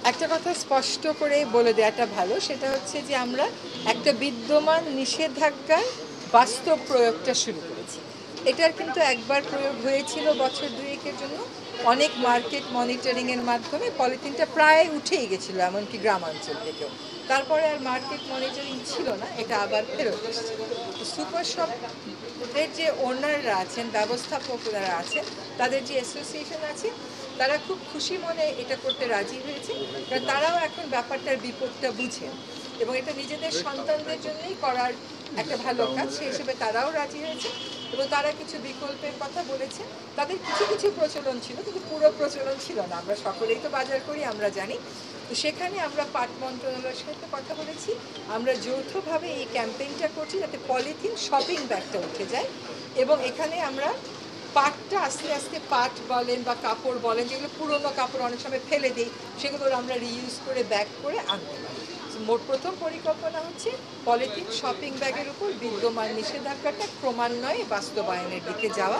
একটা কথা স্পষ্ট করে বলে দেওয়াটা ভালো, সেটা হচ্ছে যে আমরা একটা বিদ্যমান নিষেধাজ্ঞার বাস্তব প্রয়োগটা শুরু করেছি। এটার কিন্তু একবার প্রয়োগ হয়েছিল বছর দুয়েকের জন্য, অনেক মার্কেট মনিটরিংয়ের মাধ্যমে পলিথিনটা প্রায় উঠেই গেছিলো, এমনকি গ্রামাঞ্চল থেকেও। তারপরে আর মার্কেট মনিটরিং ছিল না, এটা আবার ফেরত এসেছে। সুপার শপের যে ওনাররা আছেন, ব্যবস্থাপকরা আছেন, তাদের যে অ্যাসোসিয়েশন আছে, তারা খুব খুশি মনে এটা করতে রাজি হয়েছে, কারণ তারাও এখন ব্যাপারটার বিপদটা বুঝেন এবং এটা নিজেদের সন্তানদের জন্যই করার একটা ভালো কাজ, সেই হিসেবে তারাও রাজি হয়েছে এবং তারা কিছু বিকল্পের কথা বলেছে। তাদের কিছু কিছু প্রচলন ছিল, কিন্তু পুরো প্রচলন ছিল না। আমরা সকলেই তো বাজার করি, আমরা জানি। তো সেখানে আমরা পাট মন্ত্রণালয়ের সাথে কথা বলেছি, আমরা যৌথভাবে এই ক্যাম্পেইনটা করছি যাতে পলিথিন শপিং ব্যাগটা উঠে যায় এবং এখানে আমরা পাটটা আস্তে আস্তে, পাট বলেন বা কাপড় বলেন, যেগুলো পুরোনো কাপড় অনেক সময় ফেলে দিই, সেগুলোর আমরা রিইউজ করে ব্যাগ করে আনতে পারি। মোট প্রথম পরিকল্পনা হচ্ছে পলিথিন শপিং ব্যাগের উপর বিদ্যমান নিষেধাজ্ঞাটা ক্রমান্বয়ে বাস্তবায়নের দিকে যাওয়া।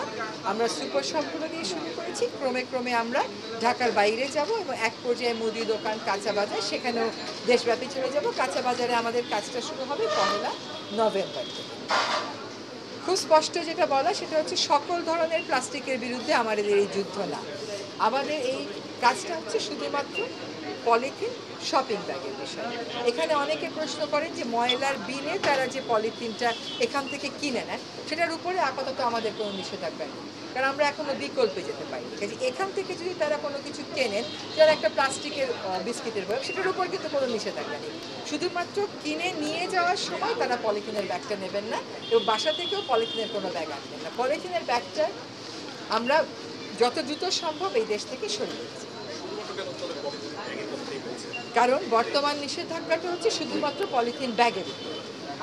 আমরা সুপার শপগুলো দিয়ে শুরু করেছি, ক্রমে ক্রমে আমরা ঢাকার বাইরে যাব এবং এক পর্যায়ে মুদি দোকান, কাঁচা বাজার, সেখানেও দেশব্যাপী চলে যাব। কাঁচা বাজারে আমাদের কাজটা শুরু হবে 1 নভেম্বর থেকে। খুব স্পষ্ট যেটা বলা, সেটা হচ্ছে সকল ধরনের প্লাস্টিকের বিরুদ্ধে আমাদের এই যুদ্ধ না, আমাদের এই কাজটা হচ্ছে শুধুমাত্র পলিথিন শপিং ব্যাগের বিষয়। এখানে অনেকে প্রশ্ন করেন যে ময়লার বিনে তারা যে পলিথিনটা এখান থেকে কিনে নেন, সেটার উপরে আপাতত আমাদের কোনো নিষেধাজ্ঞা নেই, কারণ আমরা এখনো বিকল্পে যেতে পারি। এখান থেকে যদি তারা কোনো কিছু কেনেন, যারা একটা প্লাস্টিকের বিস্কিটের বয়স, সেটার উপর কিন্তু কোনো নিষেধাজ্ঞা নেই। শুধুমাত্র কিনে নিয়ে যাওয়ার সময় তারা পলিথিনের ব্যাগটা নেবেন না এবং বাসা থেকেও পলিথিনের কোনো ব্যাগ আনবেন না। পলিথিনের ব্যাগটা আমরা যত দ্রুত সম্ভব এই দেশ থেকে সরিয়ে দিচ্ছি, কারণ বর্তমান নিষেধাজ্ঞাটা হচ্ছে শুধুমাত্র পলিথিন ব্যাগের উপর,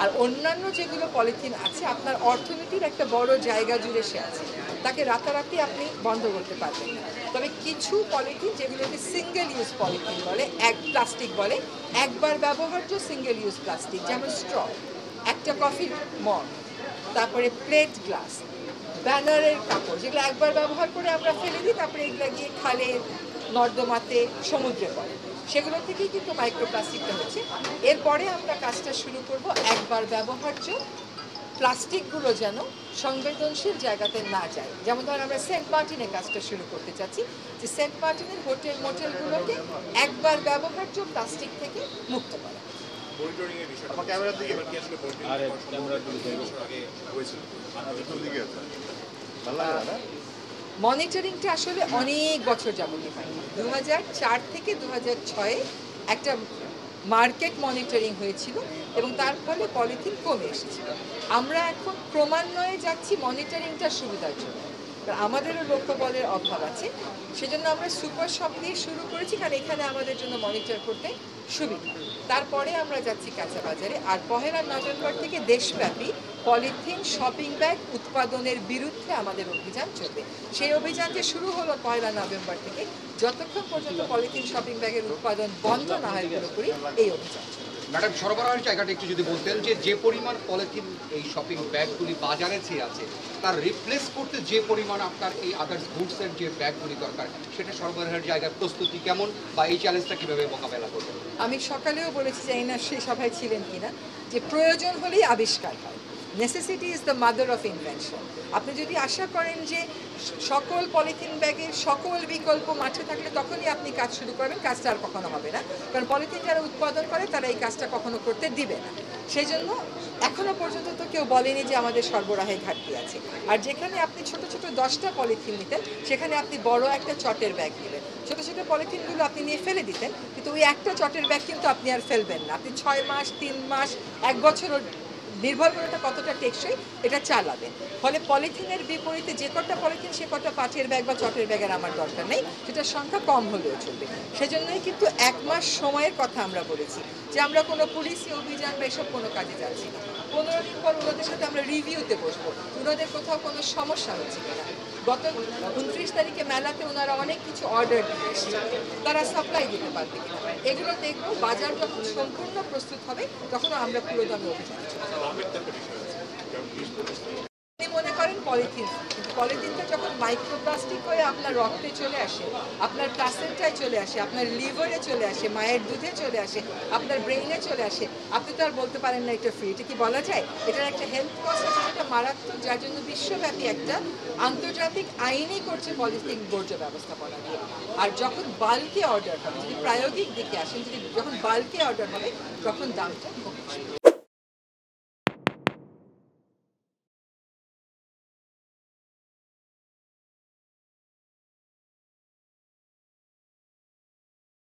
আর অন্যান্য যেগুলো পলিথিন আছে আপনার অর্থনীতির একটা বড় জায়গা জুড়ে সে আছে, তাকে রাতারাতি আপনি বন্ধ করতে পারবেন না। তবে কিছু পলিথিন, যেগুলোকে সিঙ্গেল ইউজ পলিথিন বলে, প্লাস্টিক বলে, একবার ব্যবহার্য সিঙ্গেল ইউজ প্লাস্টিক, যেমন স্ট্র, একটা কফির মগ, তারপরে প্লেট গ্লাস, ব্যানারের কাপড়, যেগুলো একবার ব্যবহার করে আমরা ফেলে দিই, তারপরে এগুলো গিয়ে খালে, নর্দমাতে, সমুদ্রে পড়ে, সেগুলো থেকেই কিন্তু মাইক্রোপ্লাস্টিকটা হচ্ছে। এরপরে আমরা কাজটা শুরু করব একবার ব্যবহার্য প্লাস্টিকগুলো যেন সংবেদনশীল জায়গাতে না যায়। যেমন ধরুন আমরা সেন্ট মার্টিনে কাজটা শুরু করতে চাচ্ছি, যে সেন্ট মার্টিনের মোটেলগুলোকে একবার ব্যবহার্য প্লাস্টিক থেকে মুক্ত করা। মনিটরিংটা আসলে অনেক বছর যাবতীয় হয়নি। 2004 থেকে 2006 একটা মার্কেট মনিটরিং হয়েছিল এবং তার ফলে পলিথিন কমে এসেছিল। আমরা এখন ক্রমান্বয়ে যাচ্ছি মনিটরিংটার সুবিধার জন্য, আমাদেরও লক্ষ্যবলের অভাব আছে, সেজন্য আমরা সুপার শপ দিয়ে শুরু করেছি, কারণ এখানে আমাদের জন্য মনিটর করতে সুবিধা। তারপরে আমরা যাচ্ছি কাঁচা বাজারে, আর 1 নভেম্বর থেকে দেশব্যাপী পলিথিন শপিং ব্যাগ উৎপাদনের বিরুদ্ধে আমাদের অভিযান চলবে। সেই অভিযান যে শুরু হলো 1 নভেম্বর থেকে, যতক্ষণ পর্যন্ত পলিথিন শপিং ব্যাগের উৎপাদন বন্ধ না হয় পুরোপুরি, এই অভিযান চলবে। ম্যাডাম, সরবরাহের জায়গাটা একটু যদি বলতেন, যে পরিমাণ পলিথিন এই শপিং ব্যাগগুলি বাজারে চেয়ে আছে, তার রিপ্লেস করতে যে পরিমাণ আপনার এই আদার্স গুডসের যে ব্যাগগুলি দরকার, সেটা সরবরাহের জায়গার প্রস্তুতি কেমন, বা এই চ্যালেঞ্জটা কীভাবে মোকাবেলা করবেন? আমি সকালেও বলেছি, জানি না সেই সভায় ছিলেন কিনা, যে প্রয়োজন হলেই আবিষ্কার হয়। Necessity is the mother of invention. আপনি যদি আশা করেন যে সকল পলিথিন ব্যাগের সকল বিকল্প মাঠে থাকলে তখনই আপনি কাজ শুরু করবেন, কাজটা আর কখনো হবে না, কারণ পলিথিন যারা উৎপাদন করে তারা এই কাজটা কখনো করতে দিবে না। সেই জন্য এখনো পর্যন্ত তো কেউ বলেনি যে আমাদের সরবরাহে ঘাটতি আছে। আর যেখানে আপনি ছোট ছোট 10টা পলিথিন নিতেন, সেখানে আপনি বড় একটা চটের ব্যাগ নেবেন। ছোট ছোট পলিথিনগুলো আপনি নিয়ে ফেলে দিতেন, কিন্তু ওই একটা চটের ব্যাগ কিন্তু আপনি আর ফেলবেন না। আপনি 6 মাস, 3 মাস, 1 বছর, নির্ভর করে এটা কতটা টেকসই, এটা চালাবেন। ফলে পলিথিনের বিপরীতে যে কটা পলিথিন, সে কটা পাটের ব্যাগ বা চটের ব্যাগের আমার দরকার নেই, সেটার সংখ্যা কম হলেও চলবে। সেজন্যই কিন্তু 1 মাস সময়ের কথা আমরা বলেছি, যে আমরা কোনো পুলিশি অভিযান বা এসব কোনো কাজে যাচ্ছি না। 15 দিন পর ওনাদের সাথে আমরা রিভিউতে বসবো, ওনাদের কোথাও কোনো সমস্যা হচ্ছে কিনা। গত 29 তারিখে মেলাতে ওনারা অনেক কিছু অর্ডার দিয়ে এসেছে, তারা সাপ্লাই দিতে পারবে কিনা, এগুলো দেখবো। বাজার যখন সম্পূর্ণ প্রস্তুত হবে, তখন আমরা পুরোদমে অভিযান। মনে করেন পলিথিন, কিন্তু পলিথিনটা যখন মাইক্রোপ্লাস্টিক হয়ে আপনার রক্তে চলে আসে, আপনার প্লাসেন্টায় চলে আসে, আপনার লিভারে চলে আসে, মায়ের দুধে চলে আসে, আপনার ব্রেইনে চলে আসে, আপনি তো আর বলতে পারেন না এটা ফ্রি। এটা কি বলা যায়? এটার একটা হেলথ কস্ট আছে যেটা মারাত্মক, যার জন্য বিশ্বব্যাপী একটা আন্তর্জাতিক আইনই করছে পলিথিন বর্জ্য ব্যবস্থাপনা নিয়ে। আর যখন বাল্কে অর্ডার হবে, যদি প্রায়োগিক দিকে আসেন, যদি যখন বাল্কে অর্ডার হবে তখন দামটা কমে আসবে।